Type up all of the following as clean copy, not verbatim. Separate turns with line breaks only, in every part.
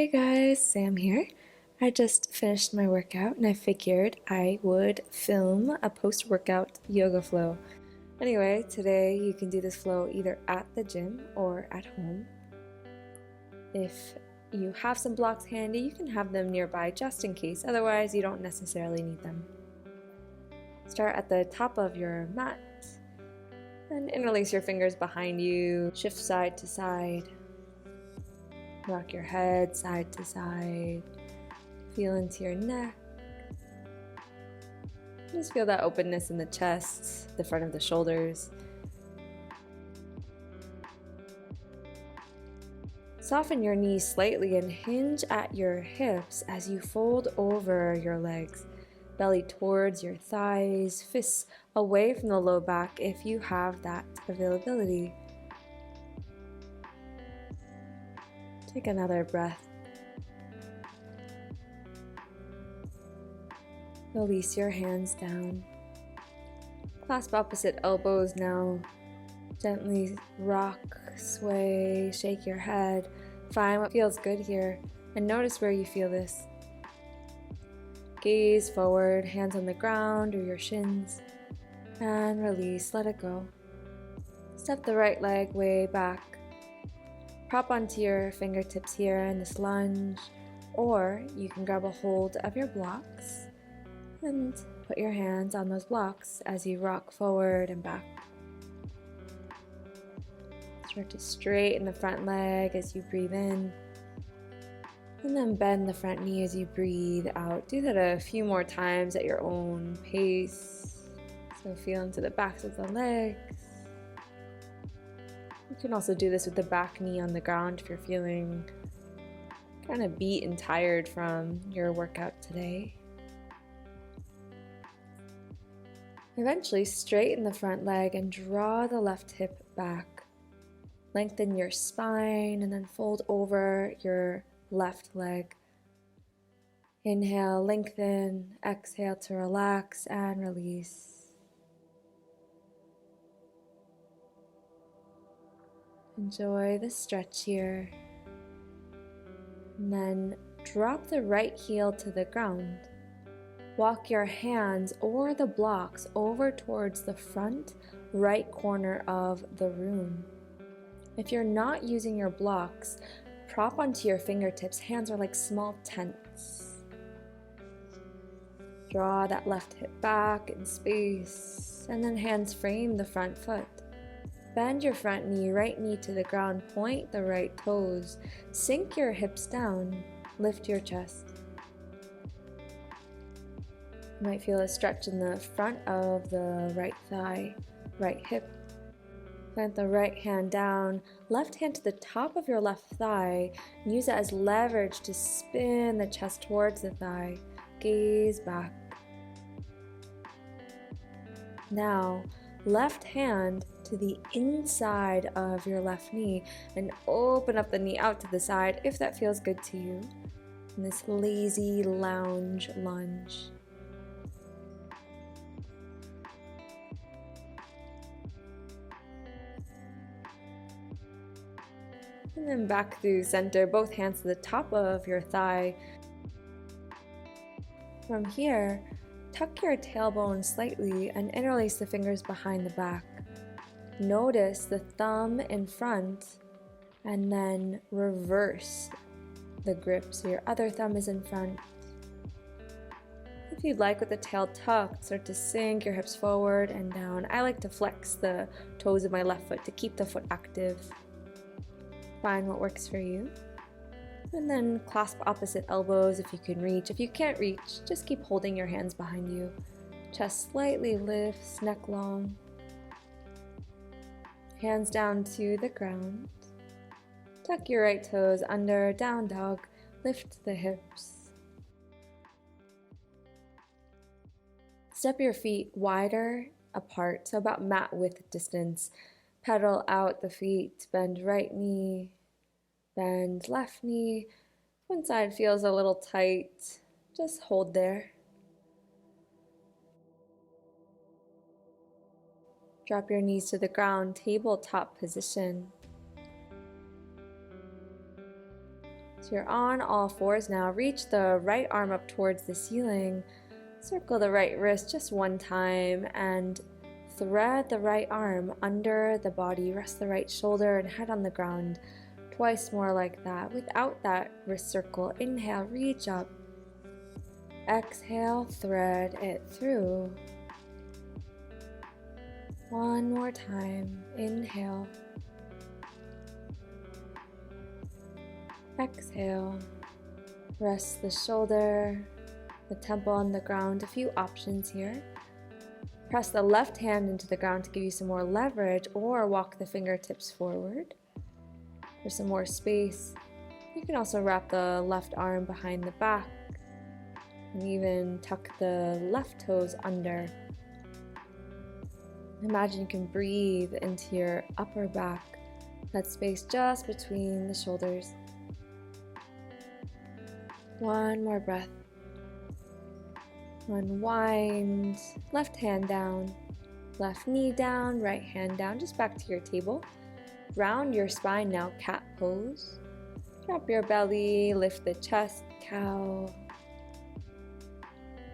Hey guys, Sam here. I just finished my workout and I figured I would film a post-workout yoga flow. Anyway, today you can do this flow either at the gym or at home. If you have some blocks handy, you can have them nearby just in case, otherwise you don't necessarily need them. Start at the top of your mat and interlace your fingers behind you, shift side to side. Rock your head side to side. Feel into your neck. Just feel that openness in the chest, the front of the shoulders. Soften your knees slightly and hinge at your hips as you fold over your legs. Belly towards your thighs, fists away from the low back if you have that availability. Take another breath. Release your hands down. Clasp opposite elbows now. Gently rock, sway, shake your head. Find what feels good here and notice where you feel this. Gaze forward, hands on the ground or your shins, and release, let it go. Step the right leg way back. Prop onto your fingertips here in this lunge, or you can grab a hold of your blocks and put your hands on those blocks as you rock forward and back. Start to straighten the front leg as you breathe in, and then bend the front knee as you breathe out. Do that a few more times at your own pace. So feel into the backs of the legs. You can also do this with the back knee on the ground if you're feeling kind of beat and tired from your workout today. Eventually straighten the front leg and draw the left hip back. Lengthen your spine and then fold over your left leg. Inhale, lengthen, exhale to relax and release. Enjoy the stretch here. And then drop the right heel to the ground. Walk your hands or the blocks over towards the front right corner of the room. If you're not using your blocks, prop onto your fingertips. Hands are like small tents. Draw that left hip back in space, and then hands frame the front foot. Bend your front knee, right knee to the ground, point the right toes. Sink your hips down, lift your chest. You might feel a stretch in the front of the right thigh, right hip. Plant the right hand down, left hand to the top of your left thigh. Use it as leverage to spin the chest towards the thigh. Gaze back. Now, left hand to the inside of your left knee and open up the knee out to the side if that feels good to you. In this lazy lounge lunge. And then back through center, both hands to the top of your thigh. From here, tuck your tailbone slightly and interlace the fingers behind the back. Notice the thumb in front and then reverse the grip so your other thumb is in front. If you'd like, with the tail tucked, start to sink your hips forward and down. I like to flex the toes of my left foot to keep the foot active. Find what works for you. And then clasp opposite elbows if you can reach. If you can't reach, just keep holding your hands behind you. Chest slightly lifts, neck long. Hands down to the ground. Tuck your right toes under, down dog. Lift the hips. Step your feet wider apart, so about mat width distance. Pedal out the feet, bend right knee, bend left knee. One side feels a little tight, just hold there. Drop your knees to the ground, tabletop position. So So you're on all fours now. Reach the right arm up towards the ceiling. Circle the right wrist just one time and thread the right arm under the body. Rest the right shoulder and head on the ground. Twice more like that. Without that wrist circle, inhale, reach up. Exhale, thread it through. One more time. Inhale. Exhale. Rest the shoulder, the temple on the ground. A few options here. Press the left hand into the ground to give you some more leverage, or walk the fingertips forward for some more space. You can also wrap the left arm behind the back and even tuck the left toes under. Imagine you can breathe into your upper back, that space just between the shoulders. One more breath. Unwind, left hand down, left knee down, right hand down, just back to your table. Round your spine now, cat pose. Drop your belly, lift the chest, cow.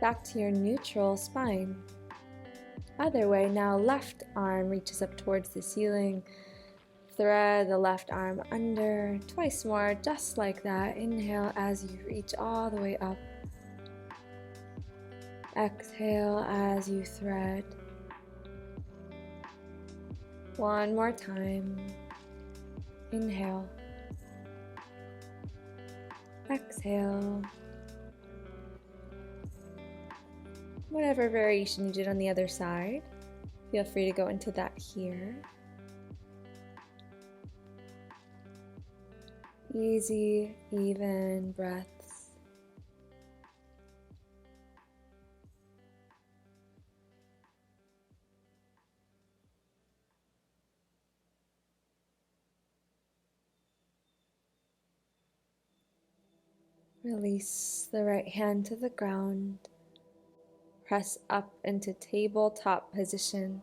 Back to your neutral spine. Other way, now left arm reaches up towards the ceiling. Thread the left arm under. Twice more, just like that. Inhale as you reach all the way up. Exhale as you thread. One more time. Inhale. Exhale. Whatever variation you did on the other side, feel free to go into that here. Easy, even breaths. Release the right hand to the ground. Press up into tabletop position.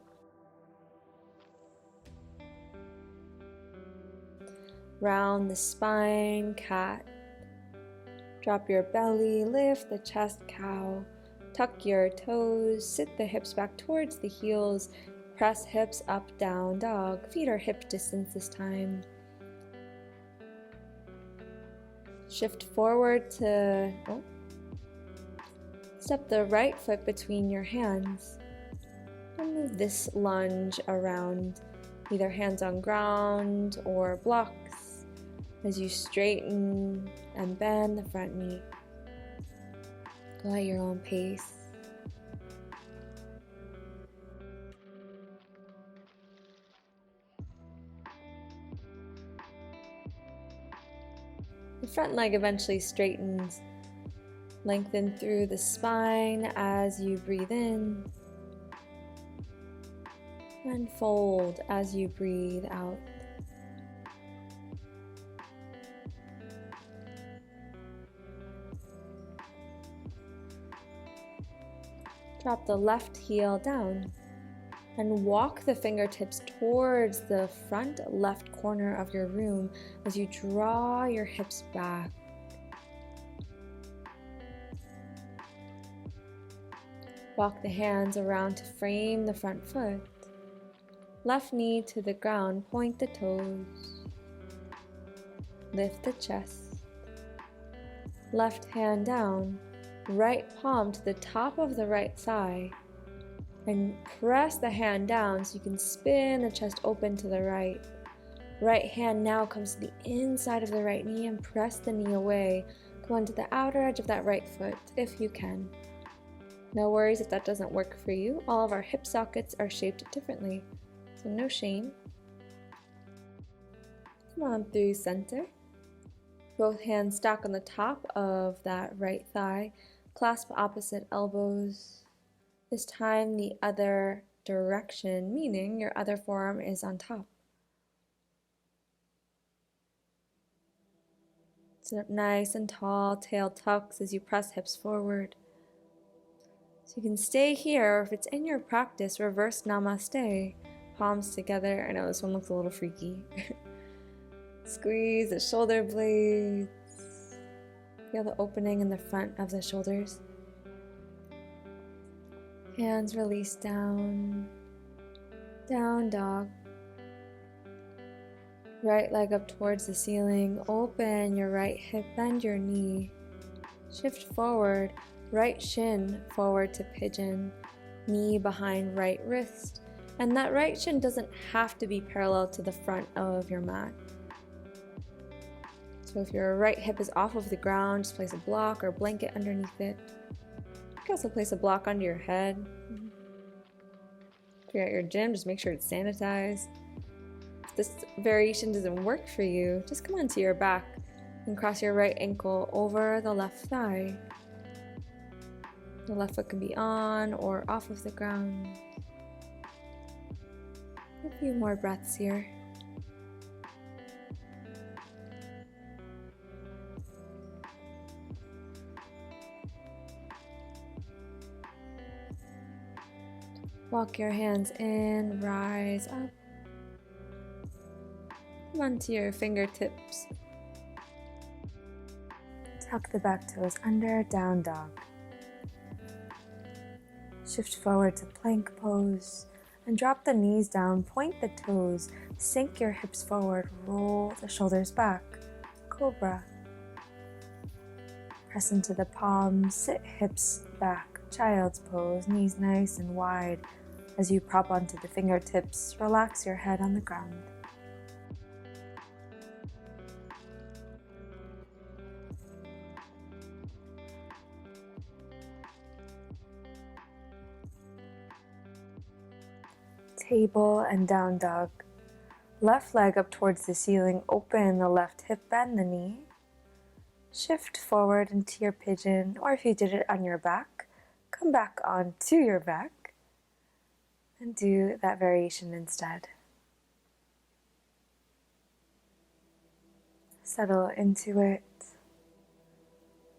Round the spine, cat. Drop your belly, lift the chest, cow. Tuck your toes, sit the hips back towards the heels. Press hips up, down, dog. Feet are hip distance this time. Shift forward to step the right foot between your hands. And move this lunge around, either hands on ground or blocks, as you straighten and bend the front knee. Go at your own pace. The front leg eventually straightens. Lengthen through the spine as you breathe in. And fold as you breathe out. Drop the left heel down and walk the fingertips towards the front left corner of your room as you draw your hips back. Walk the hands around to frame the front foot. Left knee to the ground, point the toes. Lift the chest. Left hand down, right palm to the top of the right thigh. And press the hand down so you can spin the chest open to the right. Right hand now comes to the inside of the right knee and press the knee away. Go onto the outer edge of that right foot if you can. No worries if that doesn't work for you. All of our hip sockets are shaped differently, so no shame. Come on through center. Both hands stack on the top of that right thigh. Clasp opposite elbows. This time the other direction, meaning your other forearm is on top. Sit up nice and tall, tail tucks as you press hips forward. So you can stay here, or if it's in your practice, reverse namaste. Palms together. I know this one looks a little freaky. Squeeze the shoulder blades. Feel the opening in the front of the shoulders. Hands release down, down dog. Right leg up towards the ceiling. Open your right hip, bend your knee. Shift forward, right shin forward to pigeon. Knee behind right wrist. And that right shin doesn't have to be parallel to the front of your mat. So if your right hip is off of the ground, just place a block or blanket underneath it. You can also place a block under your head. If you're at your gym, just make sure it's sanitized. If this variation doesn't work for you, just come onto your back and cross your right ankle over the left thigh. The left foot can be on or off of the ground. A few more breaths here. Walk your hands in, rise up. Come onto your fingertips. Tuck the back toes under, down dog. Shift forward to plank pose and drop the knees down, point the toes, sink your hips forward, roll the shoulders back, cobra. Press into the palms, sit hips back, child's pose, knees nice and wide. As you prop onto the fingertips, relax your head on the ground. Table and down dog. Left leg up towards the ceiling, open the left hip, bend the knee. Shift forward into your pigeon, or if you did it on your back, come back onto your back and do that variation instead. Settle into it.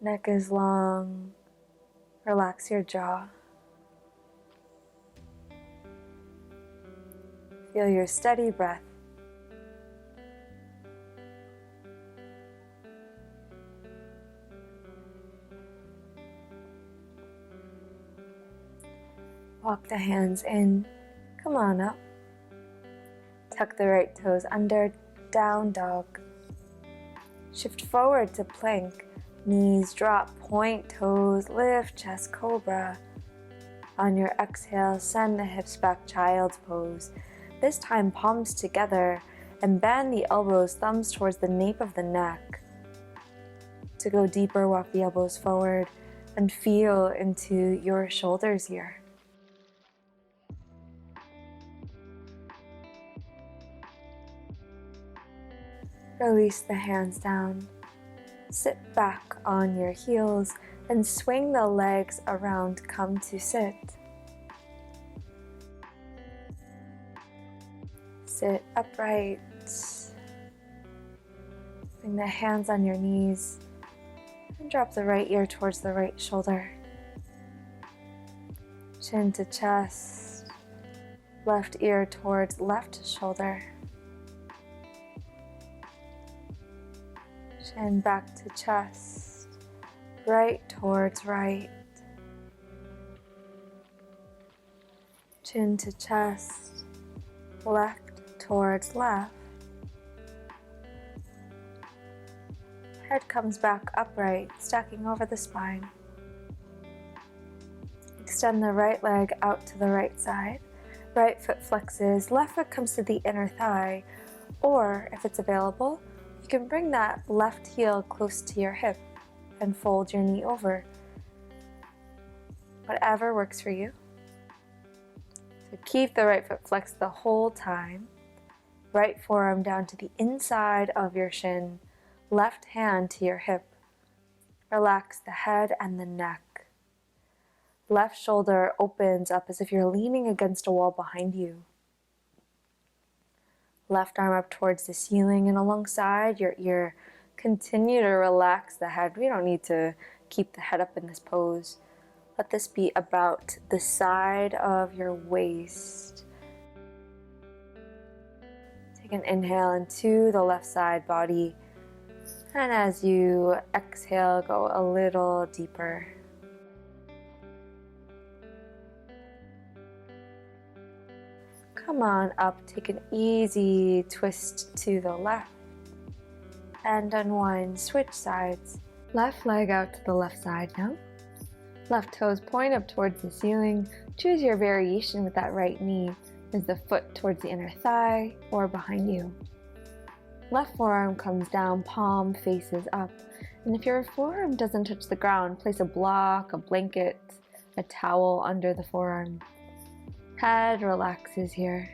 Neck is long. Relax your jaw. Feel your steady breath. Walk the hands in. Come on up. Tuck the right toes under, down dog. Shift forward to plank. Knees drop, point toes, lift, chest cobra. On your exhale, send the hips back, child's pose. This time, palms together and bend the elbows, thumbs towards the nape of the neck. To go deeper, walk the elbows forward and feel into your shoulders here. Release the hands down. Sit back on your heels and swing the legs around, come to sit. Sit upright. Bring the hands on your knees and drop the right ear towards the right shoulder. Chin to chest, left ear towards left shoulder. Chin back to chest, right towards right. Chin to chest, left towards left. Head comes back upright, stacking over the spine. Extend the right leg out to the right side. Right foot flexes, left foot comes to the inner thigh, or if it's available, you can bring that left heel close to your hip and fold your knee over. Whatever works for you. So keep the right foot flexed the whole time. Right forearm down to the inside of your shin. Left hand to your hip. Relax the head and the neck. Left shoulder opens up as if you're leaning against a wall behind you. Left arm up towards the ceiling and alongside your ear. Continue to relax the head. We don't need to keep the head up in this pose. Let this be about the side of your waist. Take an inhale into the left side body And as you exhale, go a little deeper. Come on up, take an easy twist to the left and unwind, switch sides. Left leg out to the left side now. Left toes point up towards the ceiling. Choose your variation with that right knee. Is the foot towards the inner thigh or behind you? Left forearm comes down, palm faces up. And if your forearm doesn't touch the ground, place a block, a blanket, a towel under the forearm. Head relaxes here.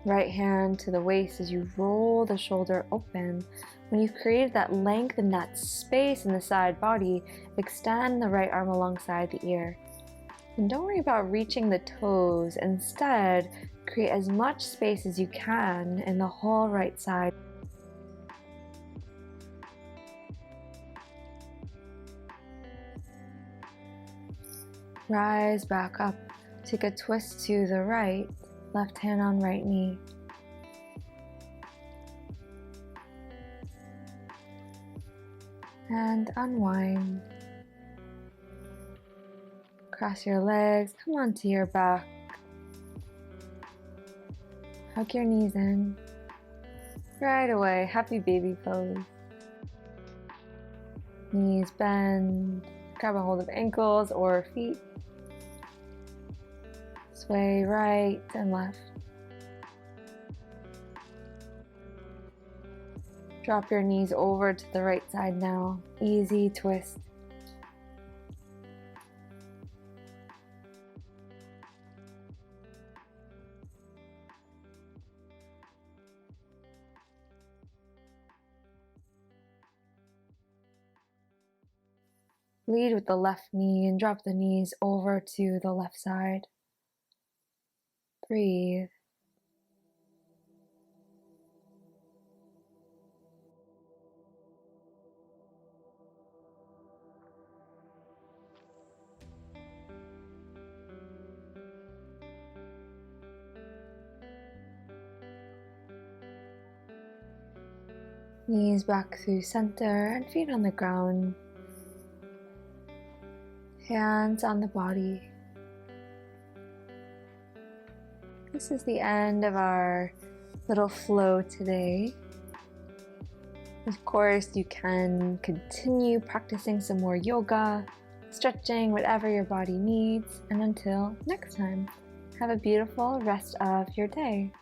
Right hand to the waist as you roll the shoulder open. When you've created that length and that space in the side body, extend the right arm alongside the ear. And don't worry about reaching the toes. Instead, create as much space as you can in the whole right side. Rise back up. Take a twist to the right, left hand on right knee. And unwind. Cross your legs, come onto your back. Hug your knees in. Right away, happy baby pose. Knees bend, grab a hold of ankles or feet. Sway right and left. Drop your knees over to the right side now. Easy twist. Lead with the left knee and drop the knees over to the left side. Breathe. Knees back through center and feet on the ground. Hands on the body. This is the end of our little flow today. Of course, you can continue practicing some more yoga, stretching, whatever your body needs. And until next time, have a beautiful rest of your day.